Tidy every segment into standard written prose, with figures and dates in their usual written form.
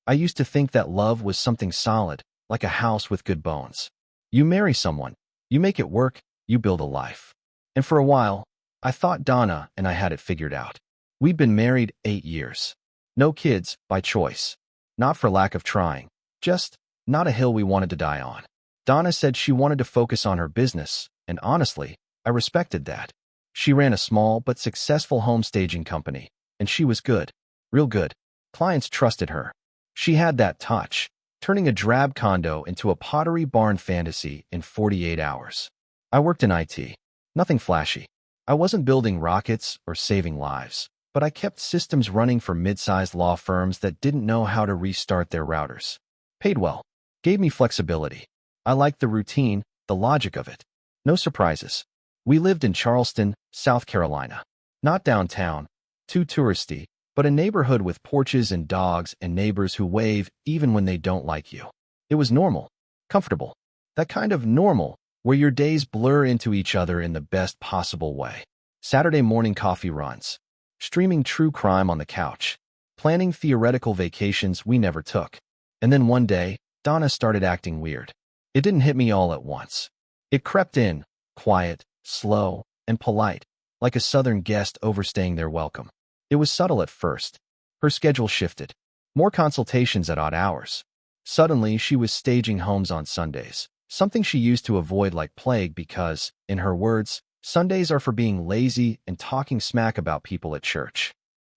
I used to think that love was something solid, like a house with good bones. You marry someone, you make it work, you build a life. And for a while, I thought Donna and I had it figured out. We'd been married 8 years. No kids, by choice. Not for lack of trying. Just not a hill we wanted to die on. Donna said she wanted to focus on her business, and honestly, I respected that. She ran a small but successful home staging company, and she was good. Real good. Clients trusted her. She had that touch, turning a drab condo into a Pottery Barn fantasy in 48 hours. I worked in IT. Nothing flashy. I wasn't building rockets or saving lives, but I kept systems running for mid-sized law firms that didn't know how to restart their routers. Paid well. Gave me flexibility. I liked the routine, the logic of it. No surprises. We lived in Charleston, South Carolina. Not downtown, too touristy, but a neighborhood with porches and dogs and neighbors who wave even when they don't like you. It was normal. Comfortable. That kind of normal where your days blur into each other in the best possible way. Saturday morning coffee runs. Streaming true crime on the couch. Planning theoretical vacations we never took. And then one day, Donna started acting weird. It didn't hit me all at once. It crept in, quiet, slow, and polite, like a southern guest overstaying their welcome. It was subtle at first. Her schedule shifted. More consultations at odd hours. Suddenly, she was staging homes on Sundays, something she used to avoid like plague because, in her words, Sundays are for being lazy and talking smack about people at church.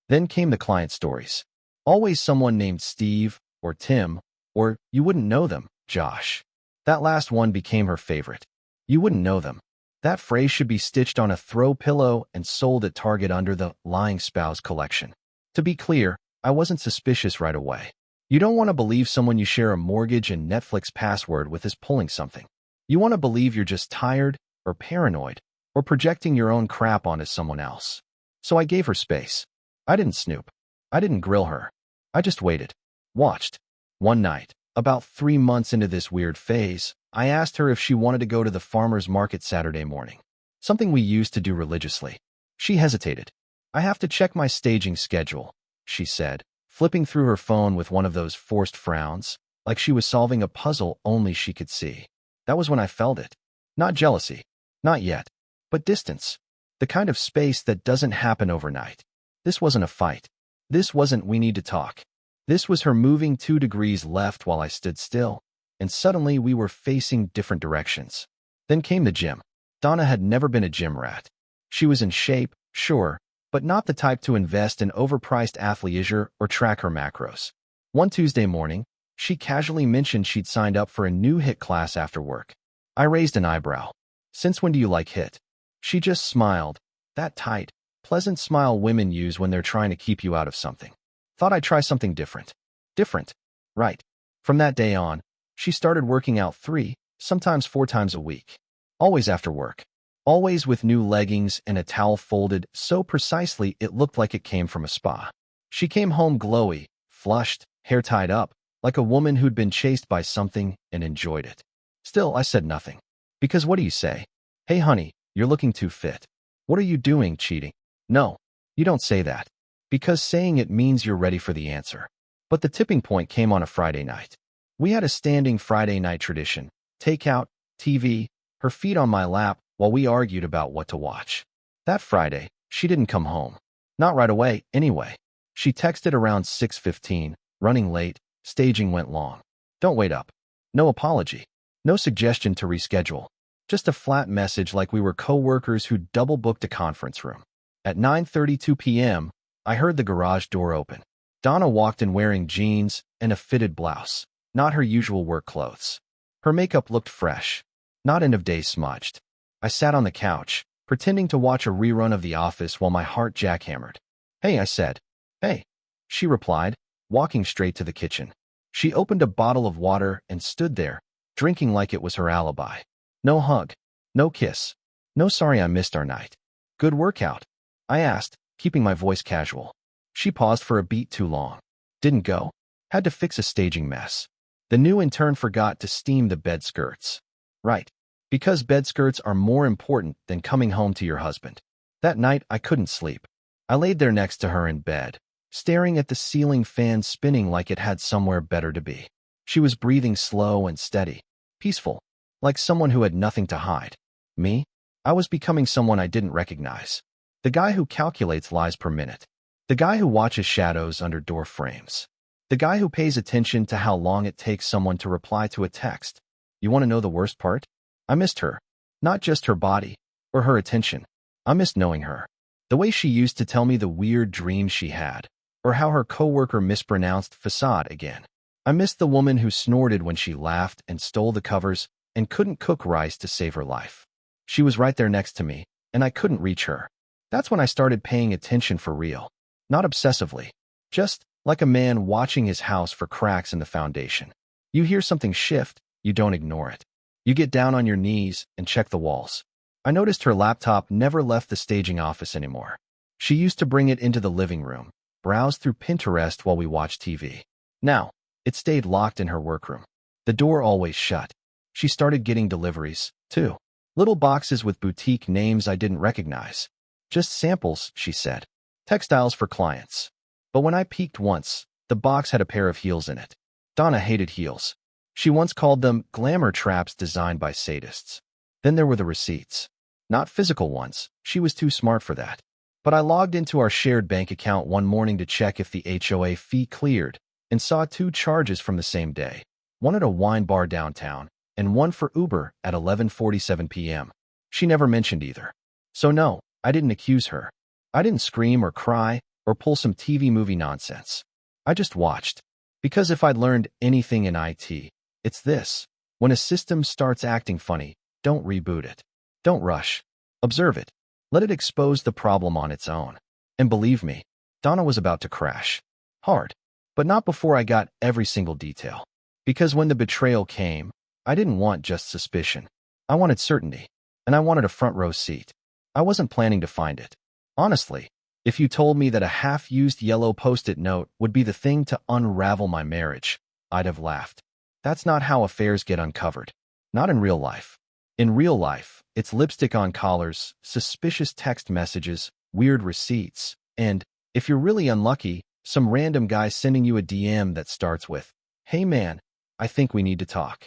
Then came the client stories. Always someone named Steve, or Tim, or you wouldn't know them, Josh. That last one became her favorite. You wouldn't know them. That phrase should be stitched on a throw pillow and sold at Target under the lying spouse collection. To be clear, I wasn't suspicious right away. You don't want to believe someone you share a mortgage and Netflix password with is pulling something. You want to believe you're just tired, or paranoid, or projecting your own crap onto someone else. So I gave her space. I didn't snoop. I didn't grill her. I just waited. Watched. One night, about 3 months into this weird phase, I asked her if she wanted to go to the farmer's market Saturday morning. Something we used to do religiously. She hesitated. I have to check my staging schedule, she said, flipping through her phone with one of those forced frowns, like she was solving a puzzle only she could see. That was when I felt it. Not jealousy. Not yet. But distance. The kind of space that doesn't happen overnight. This wasn't a fight. This wasn't we need to talk. This was her moving 2 degrees left while I stood still, and suddenly we were facing different directions. Then came the gym. Donna had never been a gym rat. She was in shape, sure, but not the type to invest in overpriced athleisure or track her macros. One Tuesday morning, she casually mentioned she'd signed up for a new HIIT class after work. I raised an eyebrow. Since when do you like HIIT? She just smiled, that tight, pleasant smile women use when they're trying to keep you out of something. Thought I'd try something different. Different. Right. From that day on, she started working out 3, sometimes 4 times a week. Always after work. Always with new leggings and a towel folded so precisely it looked like it came from a spa. She came home glowy, flushed, hair tied up, like a woman who'd been chased by something and enjoyed it. Still, I said nothing. Because what do you say? Hey honey, you're looking too fit. What are you doing, cheating? No, you don't say that. Because saying it means you're ready for the answer. But the tipping point came on a Friday night. We had a standing Friday night tradition. Takeout, TV, her feet on my lap while we argued about what to watch. That Friday, she didn't come home. Not right away, anyway. She texted around 6:15, running late, staging went long. Don't wait up. No apology. No suggestion to reschedule. Just a flat message like we were co-workers who double-booked a conference room. At 9:32 p.m., I heard the garage door open. Donna walked in wearing jeans and a fitted blouse, not her usual work clothes. Her makeup looked fresh, not end-of-day smudged. I sat on the couch, pretending to watch a rerun of The Office while my heart jackhammered. Hey, I said. Hey, she replied, walking straight to the kitchen. She opened a bottle of water and stood there, drinking like it was her alibi. No hug, no kiss, no sorry I missed our night. Good workout? I asked, keeping my voice casual. She paused for a beat too long. Didn't go. Had to fix a staging mess. The new intern forgot to steam the bed skirts. Right. Because bed skirts are more important than coming home to your husband. That night, I couldn't sleep. I laid there next to her in bed, staring at the ceiling fan spinning like it had somewhere better to be. She was breathing slow and steady, peaceful, like someone who had nothing to hide. Me? I was becoming someone I didn't recognize. The guy who calculates lies per minute. The guy who watches shadows under door frames. The guy who pays attention to how long it takes someone to reply to a text. You want to know the worst part? I missed her. Not just her body, or her attention. I missed knowing her. The way she used to tell me the weird dreams she had, or how her coworker mispronounced facade again. I missed the woman who snorted when she laughed and stole the covers and couldn't cook rice to save her life. She was right there next to me, and I couldn't reach her. That's when I started paying attention for real. Not obsessively. Just like a man watching his house for cracks in the foundation. You hear something shift, you don't ignore it. You get down on your knees and check the walls. I noticed her laptop never left the staging office anymore. She used to bring it into the living room, browse through Pinterest while we watched TV. Now, it stayed locked in her workroom. The door always shut. She started getting deliveries, too. Little boxes with boutique names I didn't recognize. Just samples, she said. Textiles for clients. But when I peeked once, the box had a pair of heels in it. Donna hated heels. She once called them glamour traps designed by sadists. Then there were the receipts. Not physical ones. She was too smart for that. But I logged into our shared bank account one morning to check if the HOA fee cleared and saw 2 charges from the same day. One at a wine bar downtown and one for Uber at 11:47 p.m. She never mentioned either. So no, I didn't accuse her. I didn't scream or cry or pull some TV movie nonsense. I just watched. Because if I'd learned anything in IT, it's this. When a system starts acting funny, don't reboot it. Don't rush. Observe it. Let it expose the problem on its own. And believe me, Donna was about to crash. Hard. But not before I got every single detail. Because when the betrayal came, I didn't want just suspicion. I wanted certainty. And I wanted a front row seat. I wasn't planning to find it. Honestly, if you told me that a half-used yellow Post-it note would be the thing to unravel my marriage, I'd have laughed. That's not how affairs get uncovered. Not in real life. In real life, it's lipstick on collars, suspicious text messages, weird receipts, and, if you're really unlucky, some random guy sending you a DM that starts with, "Hey man, I think we need to talk."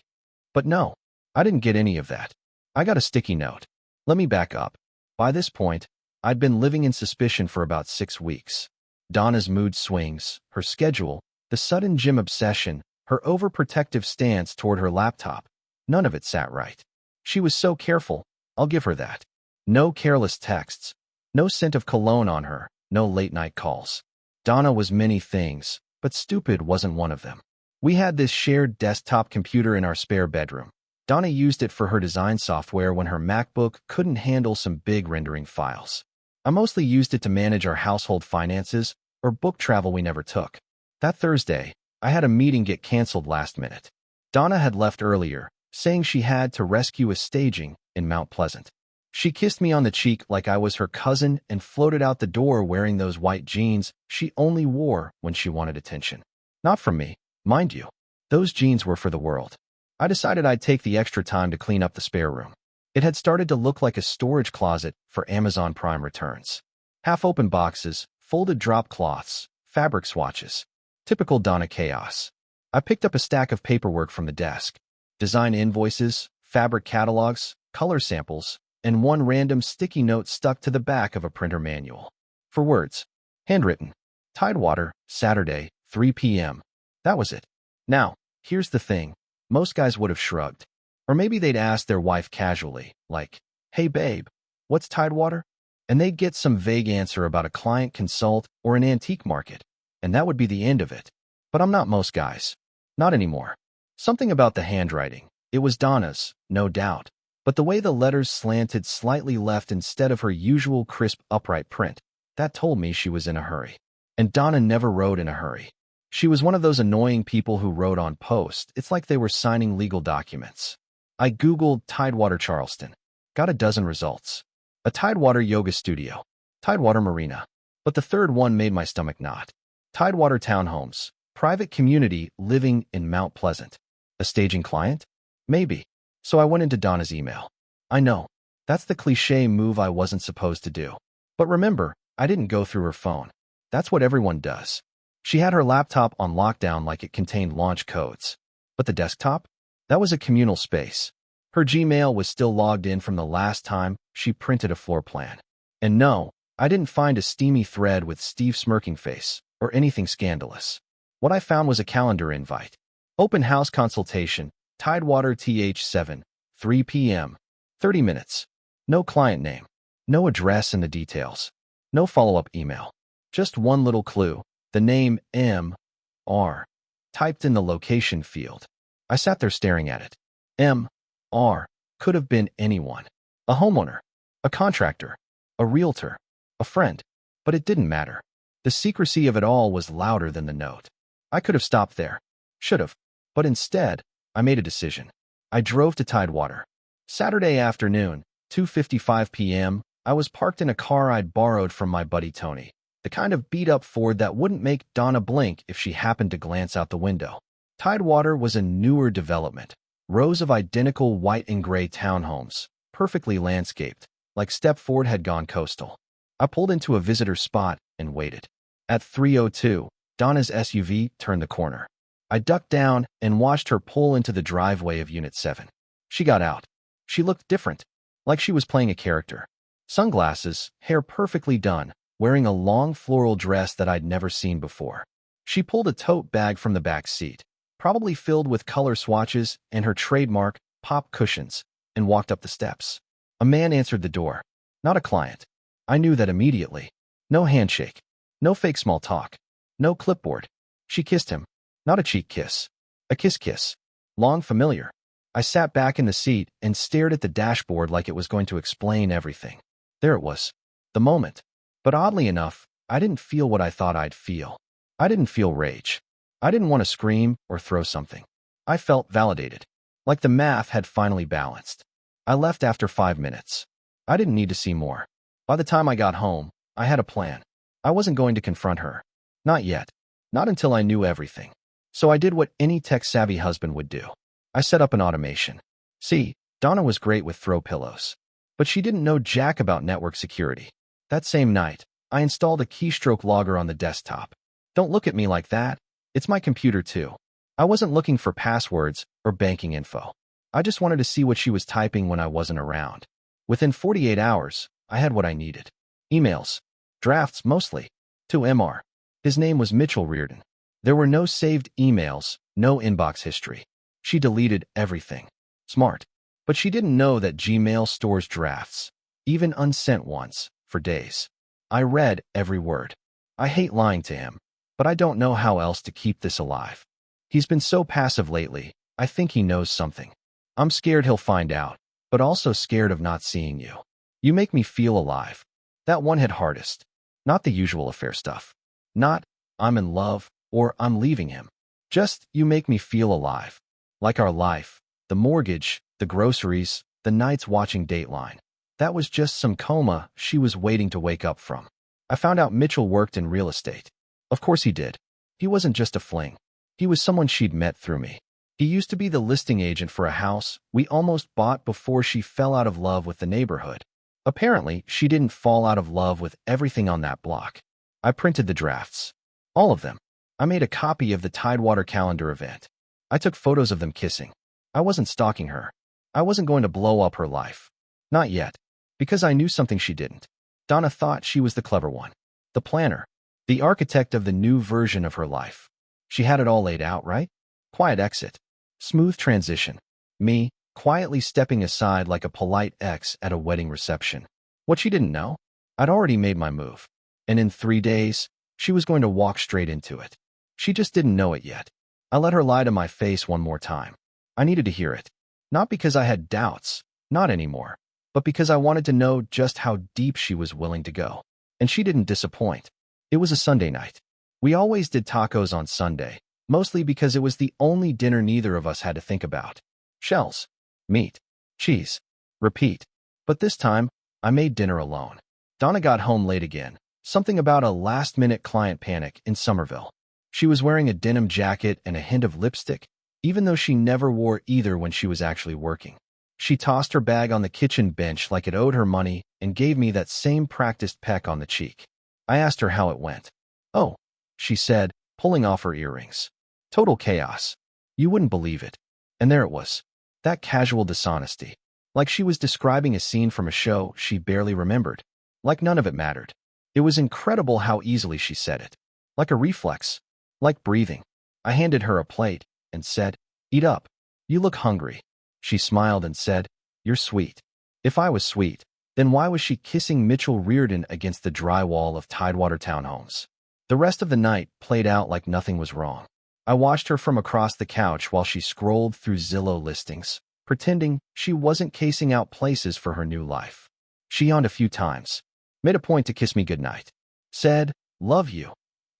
But no, I didn't get any of that. I got a sticky note. Let me back up. By this point, I'd been living in suspicion for about 6 weeks. Donna's mood swings, her schedule, the sudden gym obsession, her overprotective stance toward her laptop. None of it sat right. She was so careful, I'll give her that. No careless texts, no scent of cologne on her, no late-night calls. Donna was many things, but stupid wasn't one of them. We had this shared desktop computer in our spare bedroom. Donna used it for her design software when her MacBook couldn't handle some big rendering files. I mostly used it to manage our household finances or book travel we never took. That Thursday, I had a meeting get canceled last minute. Donna had left earlier, saying she had to rescue a staging in Mount Pleasant. She kissed me on the cheek like I was her cousin and floated out the door wearing those white jeans she only wore when she wanted attention. Not from me, mind you. Those jeans were for the world. I decided I'd take the extra time to clean up the spare room. It had started to look like a storage closet for Amazon Prime returns. Half-open boxes, folded drop cloths, fabric swatches. Typical Donna chaos. I picked up a stack of paperwork from the desk. Design invoices, fabric catalogs, color samples, and one random sticky note stuck to the back of a printer manual. For words. Handwritten. Tidewater, Saturday, 3 p.m. That was it. Now, here's the thing. Most guys would have shrugged. Or maybe they'd ask their wife casually, like, "Hey babe, what's Tidewater?" And they'd get some vague answer about a client consult or an antique market. And that would be the end of it. But I'm not most guys. Not anymore. Something about the handwriting. It was Donna's, no doubt. But the way the letters slanted slightly left instead of her usual crisp upright print, that told me she was in a hurry. And Donna never wrote in a hurry. She was one of those annoying people who wrote on post. It's like they were signing legal documents. I Googled Tidewater Charleston. Got a dozen results. A Tidewater yoga studio. Tidewater Marina. But the third one made my stomach knot. Tidewater Townhomes. Private community living in Mount Pleasant. A staging client? Maybe. So I went into Donna's email. I know. That's the cliché move I wasn't supposed to do. But remember, I didn't go through her phone. That's what everyone does. She had her laptop on lockdown like it contained launch codes. But the desktop? That was a communal space. Her Gmail was still logged in from the last time she printed a floor plan. And no, I didn't find a steamy thread with Steve smirking face or anything scandalous. What I found was a calendar invite. Open house consultation, Tidewater TH7, 3 p.m., 30 minutes. No client name, no address and the details, no follow-up email. Just one little clue, the name M.R. typed in the location field. I sat there staring at it. M.R. could have been anyone. A homeowner, a contractor, a realtor, a friend. But it didn't matter. The secrecy of it all was louder than the note. I could have stopped there. Should have. But instead, I made a decision. I drove to Tidewater. Saturday afternoon, 2:55 p.m., I was parked in a car I'd borrowed from my buddy Tony. The kind of beat-up Ford that wouldn't make Donna blink if she happened to glance out the window. Tidewater was a newer development. Rows of identical white and gray townhomes, perfectly landscaped, like Stepford had gone coastal. I pulled into a visitor spot and waited. At 3:02, Donna's SUV turned the corner. I ducked down and watched her pull into the driveway of Unit 7. She got out. She looked different, like she was playing a character. Sunglasses, hair perfectly done, wearing a long floral dress that I'd never seen before. She pulled a tote bag from the back seat, probably filled with color swatches and her trademark pop cushions, and walked up the steps. A man answered the door. Not a client. I knew that immediately. No handshake. No fake small talk. No clipboard. She kissed him. Not a cheek kiss. A kiss. Long familiar. I sat back in the seat and stared at the dashboard like it was going to explain everything. There it was. The moment. But oddly enough, I didn't feel what I thought I'd feel. I didn't feel rage. I didn't want to scream or throw something. I felt validated. Like the math had finally balanced. I left after 5 minutes. I didn't need to see more. By the time I got home, I had a plan. I wasn't going to confront her. Not yet. Not until I knew everything. So I did what any tech-savvy husband would do. I set up an automation. See, Donna was great with throw pillows. But she didn't know jack about network security. That same night, I installed a keystroke logger on the desktop. Don't look at me like that. It's my computer too. I wasn't looking for passwords or banking info. I just wanted to see what she was typing when I wasn't around. Within 48 hours, I had what I needed. Emails. Drafts mostly. To MR. His name was Mitchell Reardon. There were no saved emails, no inbox history. She deleted everything. Smart. But she didn't know that Gmail stores drafts, even unsent ones, for days. I read every word. I hate lying to him, but I don't know how else to keep this alive. He's been so passive lately, I think he knows something. I'm scared he'll find out, but also scared of not seeing you. You make me feel alive. That one hit hardest. Not the usual affair stuff. Not, I'm in love, or I'm leaving him. Just, you make me feel alive. Like our life, the mortgage, the groceries, the nights watching Dateline. That was just some coma she was waiting to wake up from. I found out Mitchell worked in real estate. Of course he did. He wasn't just a fling. He was someone she'd met through me. He used to be the listing agent for a house we almost bought before she fell out of love with the neighborhood. Apparently, she didn't fall out of love with everything on that block. I printed the drafts. All of them. I made a copy of the Tidewater calendar event. I took photos of them kissing. I wasn't stalking her. I wasn't going to blow up her life. Not yet. Because I knew something she didn't. Donna thought she was the clever one. The planner. The architect of the new version of her life. She had it all laid out, right? Quiet exit. Smooth transition. Me, quietly stepping aside like a polite ex at a wedding reception. What she didn't know? I'd already made my move. And in 3 days, she was going to walk straight into it. She just didn't know it yet. I let her lie to my face one more time. I needed to hear it. Not because I had doubts, not anymore, but because I wanted to know just how deep she was willing to go. And she didn't disappoint. It was a Sunday night. We always did tacos on Sunday, mostly because it was the only dinner neither of us had to think about. Shells, meat, cheese, repeat. But this time, I made dinner alone. Donna got home late again. Something about a last-minute client panic in Somerville. She was wearing a denim jacket and a hint of lipstick, even though she never wore either when she was actually working. She tossed her bag on the kitchen bench like it owed her money and gave me that same practiced peck on the cheek. I asked her how it went. Oh, she said, pulling off her earrings. Total chaos. You wouldn't believe it. And there it was. That casual dishonesty. Like she was describing a scene from a show she barely remembered. Like none of it mattered. It was incredible how easily she said it. Like a reflex. Like breathing. I handed her a plate and said, "Eat up. You look hungry." She smiled and said, "You're sweet." If I was sweet, then why was she kissing Mitchell Reardon against the drywall of Tidewater townhomes? The rest of the night played out like nothing was wrong. I watched her from across the couch while she scrolled through Zillow listings, pretending she wasn't casing out places for her new life. She yawned a few times, made a point to kiss me goodnight, said, "Love you,"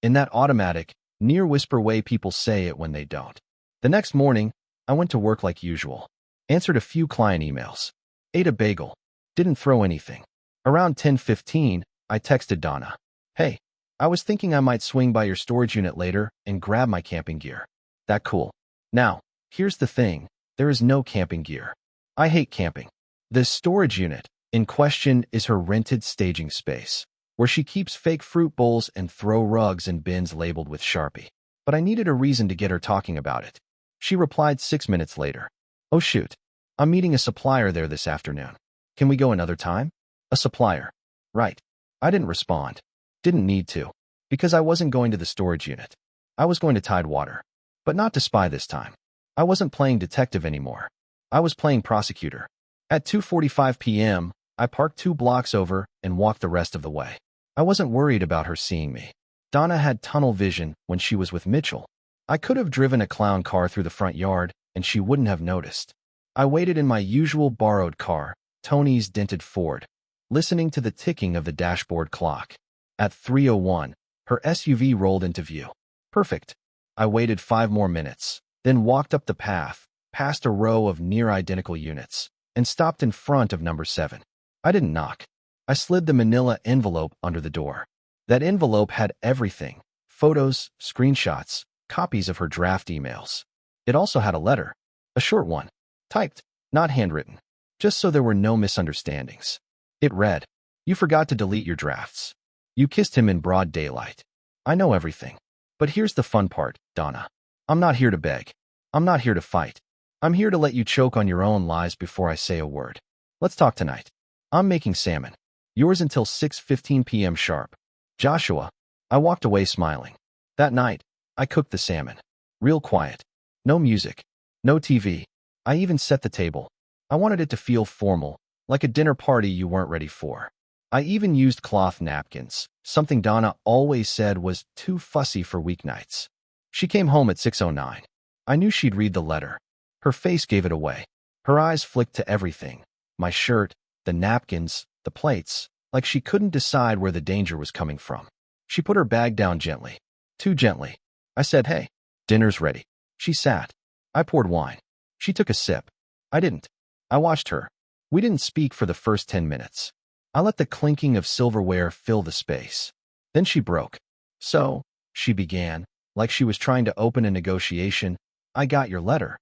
in that automatic, near-whisper way people say it when they don't. The next morning, I went to work like usual, answered a few client emails, ate a bagel, didn't throw anything. Around 10:15, I texted Donna, "Hey, I was thinking I might swing by your storage unit later and grab my camping gear. That cool?" Now, here's the thing. There is no camping gear. I hate camping. The storage unit in question is her rented staging space, where she keeps fake fruit bowls and throw rugs in bins labeled with Sharpie. But I needed a reason to get her talking about it. She replied 6 minutes later. "Oh shoot, I'm meeting a supplier there this afternoon. Can we go another time?" A supplier. Right. I didn't respond. Didn't need to. Because I wasn't going to the storage unit. I was going to Tidewater. But not to spy this time. I wasn't playing detective anymore. I was playing prosecutor. At 2:45 p.m., I parked 2 blocks over and walked the rest of the way. I wasn't worried about her seeing me. Donna had tunnel vision when she was with Mitchell. I could have driven a clown car through the front yard and she wouldn't have noticed. I waited in my usual borrowed car, Tony's dented Ford, listening to the ticking of the dashboard clock. At 3:01, her SUV rolled into view. Perfect. I waited 5 more minutes, then walked up the path, past a row of near-identical units, and stopped in front of number 7. I didn't knock. I slid the manila envelope under the door. That envelope had everything: photos, screenshots, copies of her draft emails. It also had a letter, a short one, typed, not handwritten, just so there were no misunderstandings. It read, "You forgot to delete your drafts. You kissed him in broad daylight. I know everything. But here's the fun part, Donna. I'm not here to beg. I'm not here to fight. I'm here to let you choke on your own lies before I say a word. Let's talk tonight. I'm making salmon. Yours until 6:15 p.m. sharp. Joshua." I walked away smiling. That night, I cooked the salmon. Real quiet. No music. No TV. I even set the table. I wanted it to feel formal, like a dinner party you weren't ready for. I even used cloth napkins, something Donna always said was too fussy for weeknights. She came home at 6:09. I knew she'd read the letter. Her face gave it away. Her eyes flicked to everything: my shirt, the napkins, the plates, like she couldn't decide where the danger was coming from. She put her bag down gently. Too gently. I said, "Hey, dinner's ready." She sat. I poured wine. She took a sip. I didn't. I watched her. We didn't speak for the first 10 minutes. I let the clinking of silverware fill the space. Then she broke. "So," she began, like she was trying to open a negotiation, "I got your letter."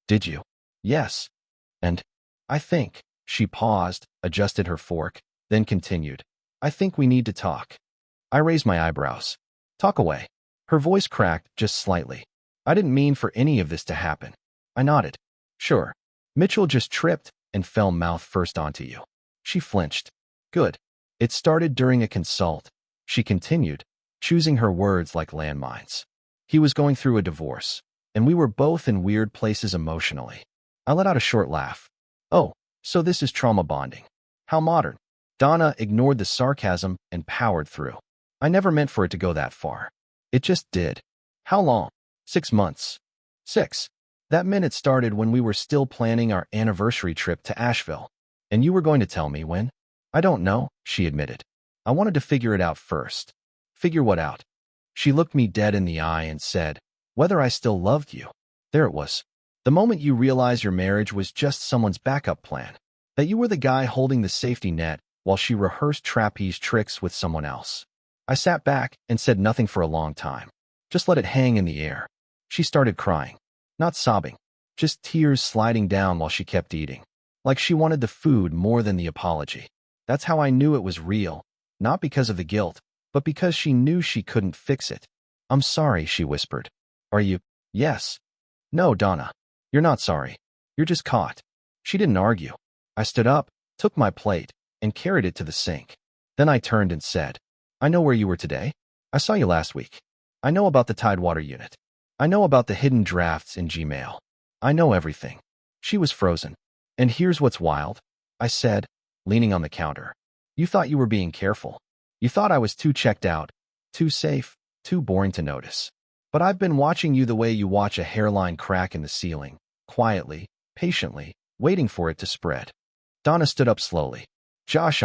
"Did you?" "Yes. And I think," she paused, adjusted her fork, then continued, "I think we need to talk." I raised my eyebrows. "Talk away." Her voice cracked just slightly. "I didn't mean for any of this to happen." I nodded. "Sure. Mitchell just tripped and fell mouth first onto you." She flinched. "Good. It started during a consult," she continued, choosing her words like landmines. "He was going through a divorce, and we were both in weird places emotionally." I let out a short laugh. "Oh, so this is trauma bonding. How modern." Donna ignored the sarcasm and powered through. "I never meant for it to go that far. It just did." "How long?" 6 months. 6. That meant it started when we were still planning our anniversary trip to Asheville. And you were going to tell me when? "I don't know," she admitted. "I wanted to figure it out first." "Figure what out?" She looked me dead in the eye and said, "Whether I still loved you." There it was. The moment you realize your marriage was just someone's backup plan. That you were the guy holding the safety net while she rehearsed trapeze tricks with someone else. I sat back and said nothing for a long time. Just let it hang in the air. She started crying. Not sobbing. Just tears sliding down while she kept eating. Like she wanted the food more than the apology. That's how I knew it was real. Not because of the guilt, but because she knew she couldn't fix it. I'm sorry, she whispered. Are you? Yes. No, Donna. You're not sorry. You're just caught. She didn't argue. I stood up, took my plate, and carried it to the sink. Then I turned and said, I know where you were today. I saw you last week. I know about the Tidewater unit. I know about the hidden drafts in Gmail. I know everything. She was frozen. And here's what's wild, I said, leaning on the counter. You thought you were being careful. You thought I was too checked out, too safe, too boring to notice. But I've been watching you the way you watch a hairline crack in the ceiling, quietly, patiently, waiting for it to spread. Donna stood up slowly. Josh,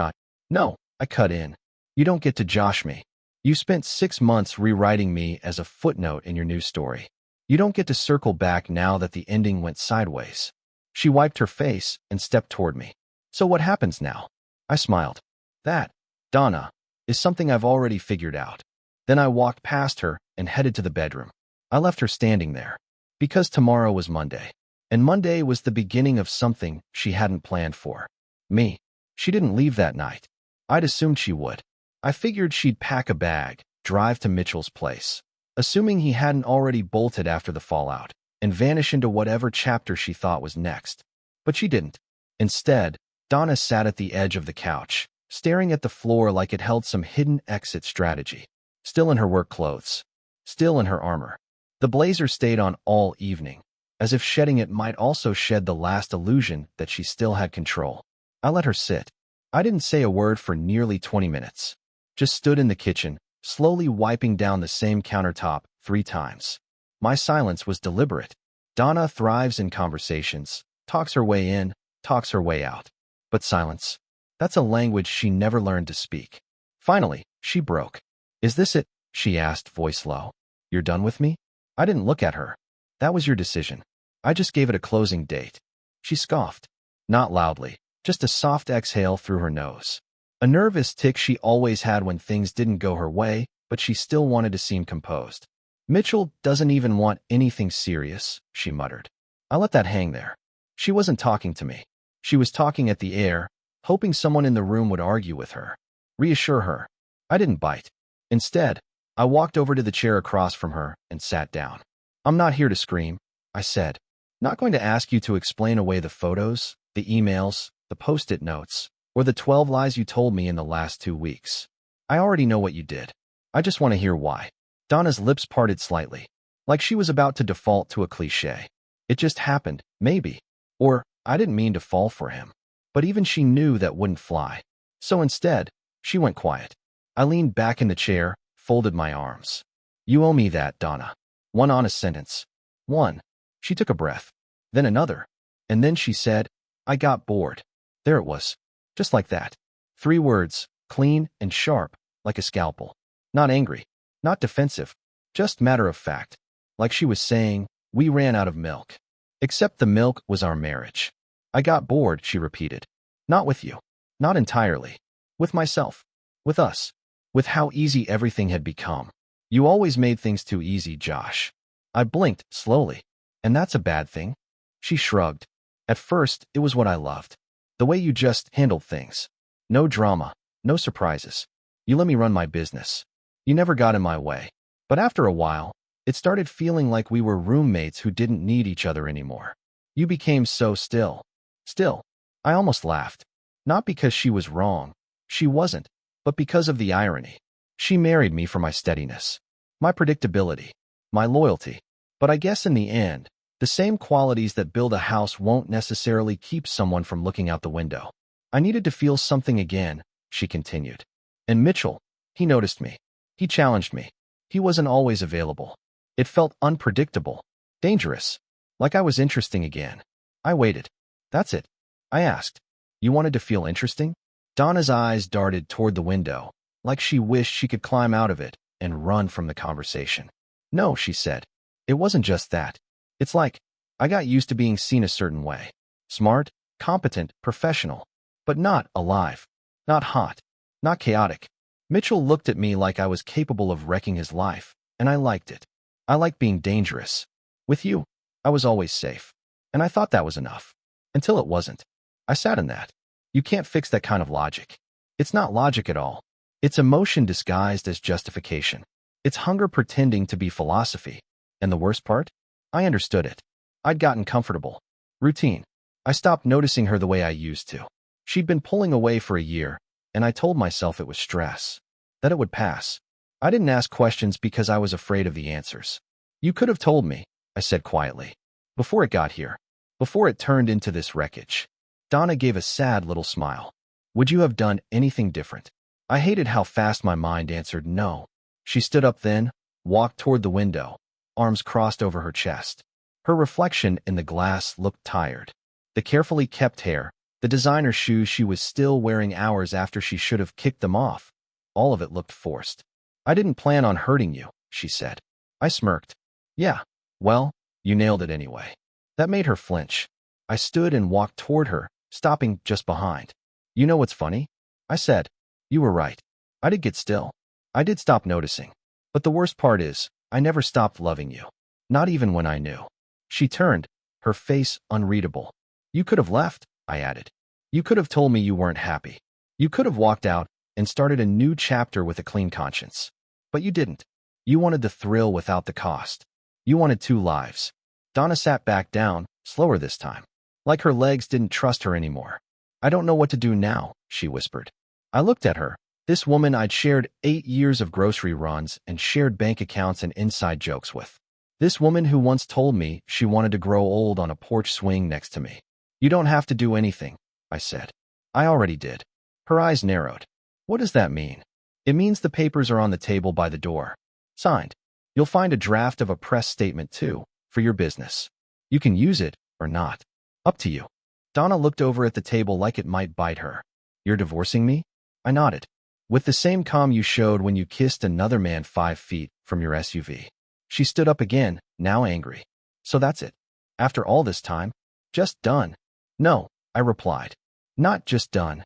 no, I cut in. You don't get to josh me. You spent 6 months rewriting me as a footnote in your new story. You don't get to circle back now that the ending went sideways. She wiped her face and stepped toward me. So what happens now? I smiled. That, Donna, is something I've already figured out. Then I walked past her and headed to the bedroom. I left her standing there. Because tomorrow was Monday. And Monday was the beginning of something she hadn't planned for. Me. She didn't leave that night. I'd assumed she would. I figured she'd pack a bag, drive to Mitchell's place, assuming he hadn't already bolted after the fallout, and vanish into whatever chapter she thought was next. But she didn't. Instead, Donna sat at the edge of the couch, staring at the floor like it held some hidden exit strategy. Still in her work clothes. Still in her armor. The blazer stayed on all evening, as if shedding it might also shed the last illusion that she still had control. I let her sit. I didn't say a word for nearly 20 minutes. Just stood in the kitchen, slowly wiping down the same countertop 3 times. My silence was deliberate. Donna thrives in conversations, talks her way in, talks her way out. But silence, that's a language she never learned to speak. Finally, she broke. Is this it? She asked, voice low. You're done with me? I didn't look at her. That was your decision. I just gave it a closing date. She scoffed. Not loudly, just a soft exhale through her nose. A nervous tic she always had when things didn't go her way, but she still wanted to seem composed. Mitchell doesn't even want anything serious, she muttered. I let that hang there. She wasn't talking to me. She was talking at the air, hoping someone in the room would argue with her, reassure her. I didn't bite. Instead, I walked over to the chair across from her and sat down. I'm not here to scream, I said. Not going to ask you to explain away the photos, the emails, the post-it notes, or the 12 lies you told me in the last 2 weeks. I already know what you did. I just want to hear why. Donna's lips parted slightly, like she was about to default to a cliché. It just happened, maybe. Or, I didn't mean to fall for him. But even she knew that wouldn't fly. So instead, she went quiet. I leaned back in the chair, folded my arms. You owe me that, Donna. One honest sentence. One. She took a breath. Then another. And then she said, I got bored. There it was. Just like that. 3 words, clean and sharp, like a scalpel. Not angry. Not defensive. Just matter of fact. Like she was saying, we ran out of milk. Except the milk was our marriage. I got bored, she repeated. Not with you. Not entirely. With myself. With us. With how easy everything had become. You always made things too easy, Josh. I blinked, slowly. And that's a bad thing? She shrugged. At first, it was what I loved. The way you just handled things. No drama, no surprises. You let me run my business. You never got in my way. But after a while, it started feeling like we were roommates who didn't need each other anymore. You became so still. Still. I almost laughed. Not because she was wrong. She wasn't. But because of the irony. She married me for my steadiness. My predictability. My loyalty. But I guess in the end, the same qualities that build a house won't necessarily keep someone from looking out the window. I needed to feel something again, she continued. And Mitchell, he noticed me. He challenged me. He wasn't always available. It felt unpredictable, dangerous, like I was interesting again. I waited. That's it. I asked. You wanted to feel interesting? Donna's eyes darted toward the window, like she wished she could climb out of it and run from the conversation. No, she said. It wasn't just that. It's like, I got used to being seen a certain way. Smart, competent, professional. But not alive. Not hot. Not chaotic. Mitchell looked at me like I was capable of wrecking his life, and I liked it. I liked being dangerous. With you, I was always safe. And I thought that was enough. Until it wasn't. I sat in that. You can't fix that kind of logic. It's not logic at all. It's emotion disguised as justification. It's hunger pretending to be philosophy. And the worst part? I understood it. I'd gotten comfortable. Routine. I stopped noticing her the way I used to. She'd been pulling away for a year, and I told myself it was stress, that it would pass. I didn't ask questions because I was afraid of the answers. You could have told me, I said quietly, before it got here, before it turned into this wreckage. Donna gave a sad little smile. Would you have done anything different? I hated how fast my mind answered no. She stood up then, walked toward the window, arms crossed over her chest. Her reflection in the glass looked tired. The carefully kept hair, the designer shoes she was still wearing hours after she should have kicked them off, all of it looked forced. I didn't plan on hurting you, she said. I smirked. Yeah, well, you nailed it anyway. That made her flinch. I stood and walked toward her, stopping just behind. You know what's funny? I said. You were right. I did get still. I did stop noticing. But the worst part is, I never stopped loving you. Not even when I knew. She turned, her face unreadable. You could have left, I added. You could have told me you weren't happy. You could have walked out and started a new chapter with a clean conscience. But you didn't. You wanted the thrill without the cost. You wanted 2 lives. Donna sat back down, slower this time. Like her legs didn't trust her anymore. I don't know what to do now, she whispered. I looked at her, this woman I'd shared 8 years of grocery runs and shared bank accounts and inside jokes with. This woman who once told me she wanted to grow old on a porch swing next to me. You don't have to do anything, I said. I already did. Her eyes narrowed. What does that mean? It means the papers are on the table by the door. Signed. You'll find a draft of a press statement too, for your business. You can use it or not. Up to you. Donna looked over at the table like it might bite her. You're divorcing me? I nodded. With the same calm you showed when you kissed another man 5 feet from your SUV. She stood up again, now angry. So that's it. After all this time? Just done? No, I replied. Not just done.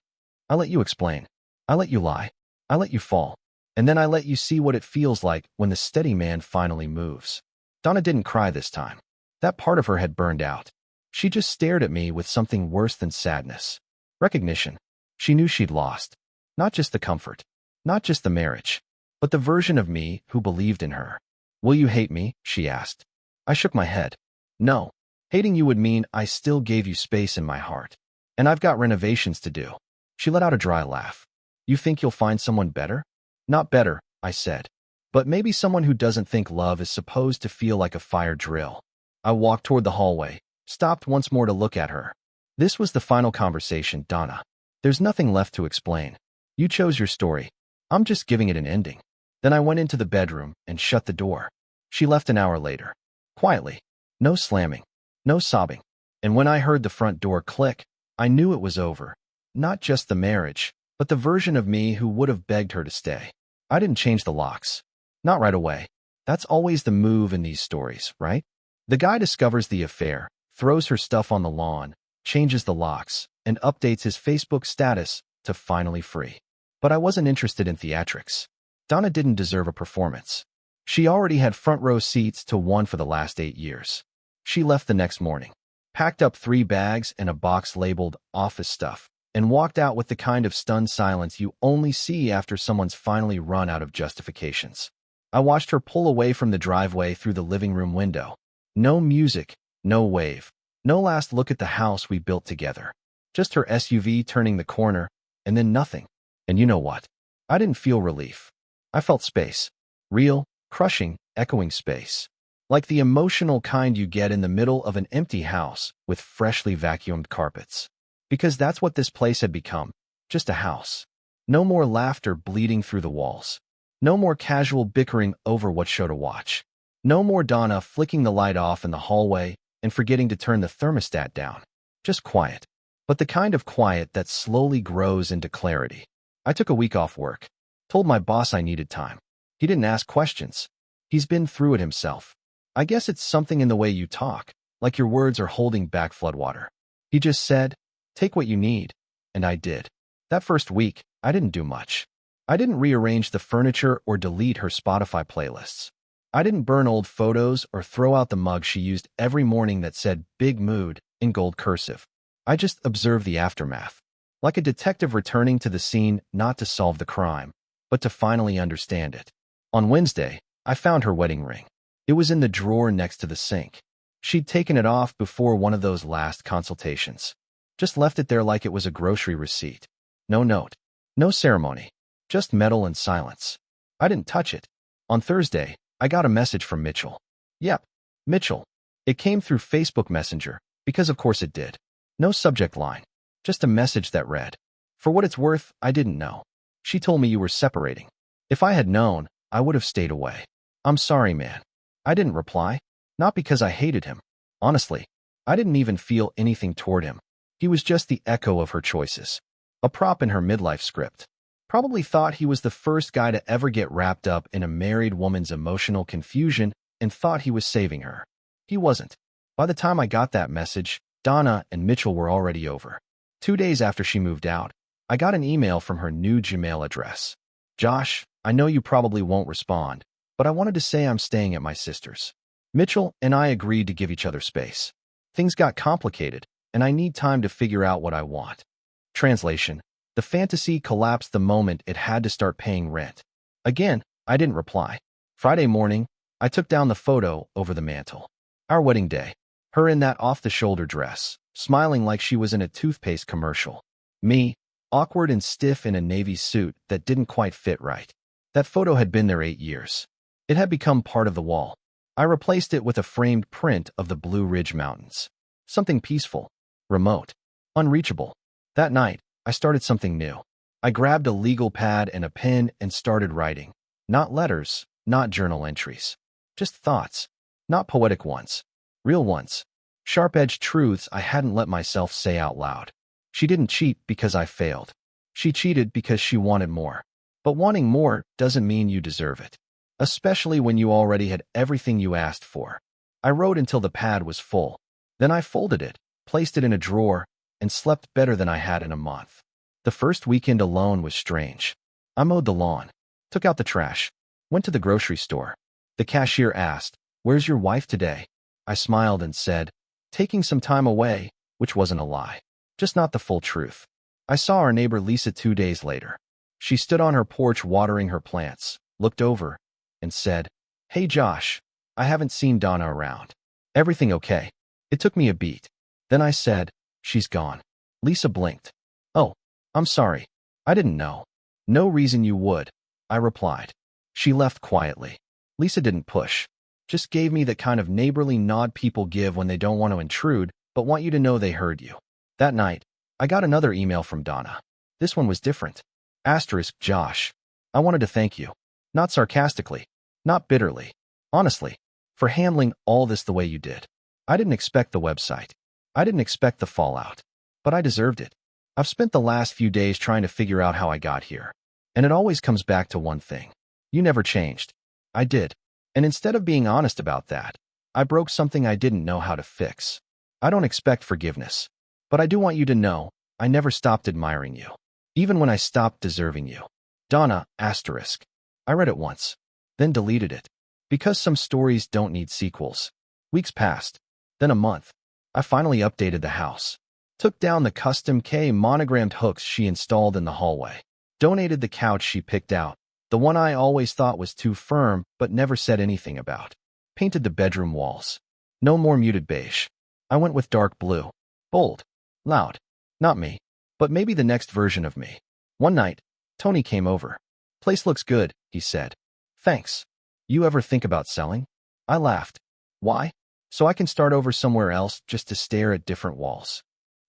I let you explain. I let you lie. I let you fall. And then I let you see what it feels like when the steady man finally moves. Donna didn't cry this time. That part of her had burned out. She just stared at me with something worse than sadness. Recognition. She knew she'd lost. Not just the comfort. Not just the marriage. But the version of me who believed in her. Will you hate me? She asked. I shook my head. No. Hating you would mean I still gave you space in my heart. And I've got renovations to do. She let out a dry laugh. You think you'll find someone better? Not better, I said. But maybe someone who doesn't think love is supposed to feel like a fire drill. I walked toward the hallway, stopped once more to look at her. This was the final conversation, Donna. There's nothing left to explain. You chose your story. I'm just giving it an ending. Then I went into the bedroom and shut the door. She left an hour later. Quietly. No slamming. No sobbing. And when I heard the front door click, I knew it was over. Not just the marriage, but the version of me who would have begged her to stay. I didn't change the locks. Not right away. That's always the move in these stories, right? The guy discovers the affair, throws her stuff on the lawn, changes the locks, and updates his Facebook status to finally free. But I wasn't interested in theatrics. Donna didn't deserve a performance. She already had front row seats to one for the last 8 years. She left the next morning, packed up 3 bags and a box labeled office stuff, and walked out with the kind of stunned silence you only see after someone's finally run out of justifications. I watched her pull away from the driveway through the living room window. No music, no wave, no last look at the house we built together. Just her SUV turning the corner, and then nothing. And you know what? I didn't feel relief. I felt space. Real, crushing, echoing space. Like the emotional kind you get in the middle of an empty house with freshly vacuumed carpets. Because that's what this place had become, just a house. No more laughter bleeding through the walls. No more casual bickering over what show to watch. No more Donna flicking the light off in the hallway and forgetting to turn the thermostat down. Just quiet. But the kind of quiet that slowly grows into clarity. I took a week off work. Told my boss I needed time. He didn't ask questions. He's been through it himself. I guess it's something in the way you talk, like your words are holding back floodwater. He just said, take what you need. And I did. That first week, I didn't do much. I didn't rearrange the furniture or delete her Spotify playlists. I didn't burn old photos or throw out the mug she used every morning that said "Big Mood" in gold cursive. I just observed the aftermath. Like a detective returning to the scene not to solve the crime, but to finally understand it. On Wednesday, I found her wedding ring. It was in the drawer next to the sink. She'd taken it off before one of those last consultations. Just left it there like it was a grocery receipt. No note. No ceremony. Just metal and silence. I didn't touch it. On Thursday, I got a message from Mitchell. Yep, Mitchell. It came through Facebook Messenger, because of course it did. No subject line. Just a message that read, "For what it's worth, I didn't know. She told me you were separating. If I had known, I would have stayed away. I'm sorry, man." I didn't reply. Not because I hated him. Honestly, I didn't even feel anything toward him. He was just the echo of her choices. A prop in her midlife script. Probably thought he was the first guy to ever get wrapped up in a married woman's emotional confusion and thought he was saving her. He wasn't. By the time I got that message, Donna and Mitchell were already over. 2 days after she moved out, I got an email from her new Gmail address. "Josh, I know you probably won't respond, but I wanted to say I'm staying at my sister's. Mitchell and I agreed to give each other space. Things got complicated, and I need time to figure out what I want." Translation: the fantasy collapsed the moment it had to start paying rent. Again, I didn't reply. Friday morning, I took down the photo over the mantel. Our wedding day. Her in that off-the-shoulder dress, smiling like she was in a toothpaste commercial. Me, awkward and stiff in a navy suit that didn't quite fit right. That photo had been there 8 years. It had become part of the wall. I replaced it with a framed print of the Blue Ridge Mountains. Something peaceful, remote, unreachable. That night, I started something new. I grabbed a legal pad and a pen and started writing. Not letters, not journal entries. Just thoughts. Not poetic ones. Real ones. Sharp-edged truths I hadn't let myself say out loud. She didn't cheat because I failed. She cheated because she wanted more. But wanting more doesn't mean you deserve it. Especially when you already had everything you asked for. I wrote until the pad was full. Then I folded it, placed it in a drawer, and slept better than I had in a month. The first weekend alone was strange. I mowed the lawn, took out the trash, went to the grocery store. The cashier asked, "Where's your wife today?" I smiled and said, "Taking some time away," which wasn't a lie. Just not the full truth. I saw our neighbor Lisa 2 days later. She stood on her porch watering her plants, looked over, and said, "Hey Josh, I haven't seen Donna around. Everything okay?" It took me a beat. Then I said, "She's gone." Lisa blinked. "Oh, I'm sorry. I didn't know." "No reason you would," I replied. She left quietly. Lisa didn't push. Just gave me the kind of neighborly nod people give when they don't want to intrude, but want you to know they heard you. That night, I got another email from Donna. This one was different. Asterisk Josh. I wanted to thank you. Not sarcastically. Not bitterly. Honestly. For handling all this the way you did. I didn't expect the website. I didn't expect the fallout. But I deserved it. I've spent the last few days trying to figure out how I got here. And it always comes back to one thing. You never changed. I did. And instead of being honest about that, I broke something I didn't know how to fix. I don't expect forgiveness. But I do want you to know, I never stopped admiring you. Even when I stopped deserving you. Donna, asterisk. I read it once. Then deleted it. Because some stories don't need sequels. Weeks passed. Then a month. I finally updated the house. Took down the custom K monogrammed hooks she installed in the hallway. Donated the couch she picked out. The one I always thought was too firm, but never said anything about. Painted the bedroom walls. No more muted beige. I went with dark blue. Bold. Loud. Not me. But maybe the next version of me. One night, Tony came over. "Place looks good," he said. "Thanks. You ever think about selling?" I laughed. "Why?" "So I can start over somewhere else just to stare at different walls."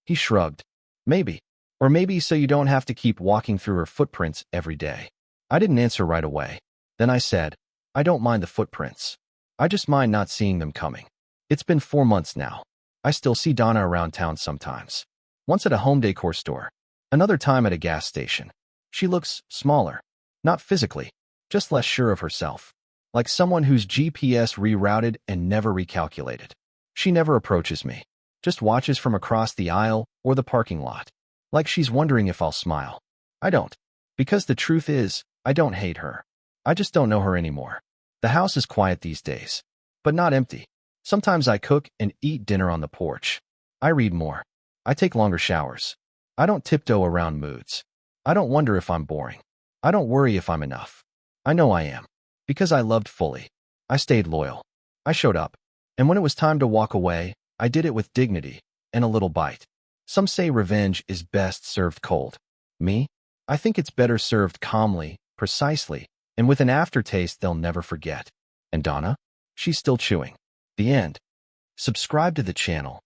He shrugged. "Maybe. Or maybe so you don't have to keep walking through her footprints every day." I didn't answer right away. Then I said, "I don't mind the footprints. I just mind not seeing them coming." It's been 4 months now. I still see Donna around town sometimes. Once at a home decor store. Another time at a gas station. She looks smaller. Not physically, just less sure of herself. Like someone whose GPS rerouted and never recalculated. She never approaches me. Just watches from across the aisle or the parking lot. Like she's wondering if I'll smile. I don't. Because the truth is, I don't hate her. I just don't know her anymore. The house is quiet these days. But not empty. Sometimes I cook and eat dinner on the porch. I read more. I take longer showers. I don't tiptoe around moods. I don't wonder if I'm boring. I don't worry if I'm enough. I know I am. Because I loved fully. I stayed loyal. I showed up. And when it was time to walk away, I did it with dignity and a little bite. Some say revenge is best served cold. Me? I think it's better served calmly, precisely, and with an aftertaste they'll never forget. And Donna? She's still chewing. The end. Subscribe to the channel